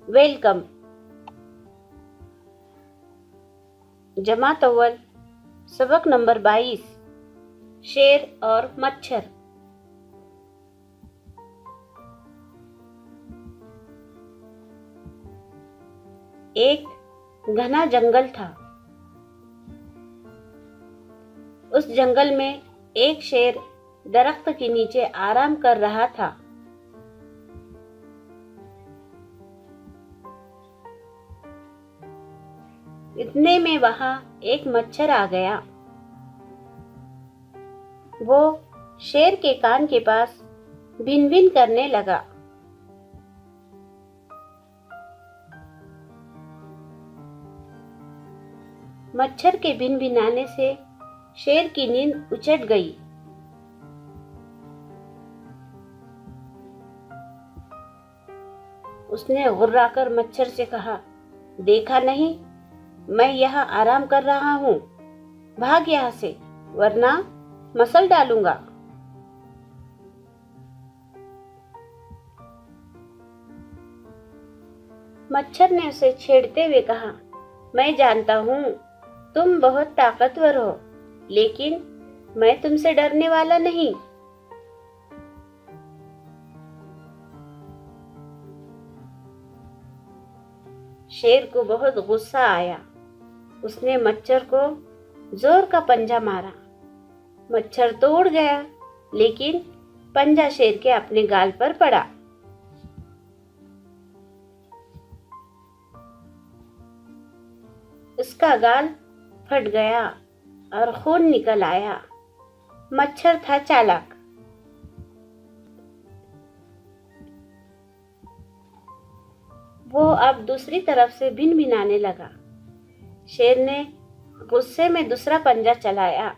Welcome. जमात अव्वल, सबक number 22, शेर और मच्छर। एक घना जंगल था। उस जंगल में एक शेर दरख्त के नीचे आराम कर रहा था। इतने में वहां एक मच्छर आ गया। वो शेर के कान के पास भिन भिन करने लगा। मच्छर के भिन भिनाने से शेर की नींद उचट गई। उसने गुर्राकर मच्छर से कहा, देखा नहीं, मैं यहाँ आराम कर रहा हूँ। भाग यहाँ से, वरना मसल डालूंगा। मच्छर ने उसे छेड़ते हुए कहा, मैं जानता हूँ तुम बहुत ताकतवर हो, लेकिन मैं तुमसे डरने वाला नहीं। शेर को बहुत गुस्सा आया। उसने मच्छर को जोर का पंजा मारा। मच्छर तो उड़ गया, लेकिन पंजा शेर के अपने गाल पर पड़ा। उसका गाल फट गया और खून निकल आया। मच्छर था चालाक। वो अब दूसरी तरफ से भिन भिनाने लगा। शेर ने गुस्से में दूसरा पंजा चलाया।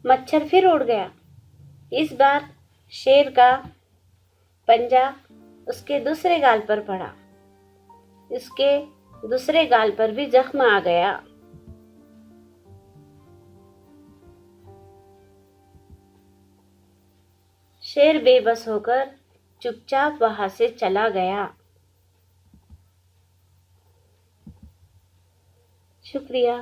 मच्छर फिर उड़ गया। इस बार शेर का पंजा उसके दूसरे गाल पर पड़ा। इसके दूसरे गाल पर भी जख्म आ गया। शेर बेबस होकर चुपचाप वहां से चला गया। शुक्रिया।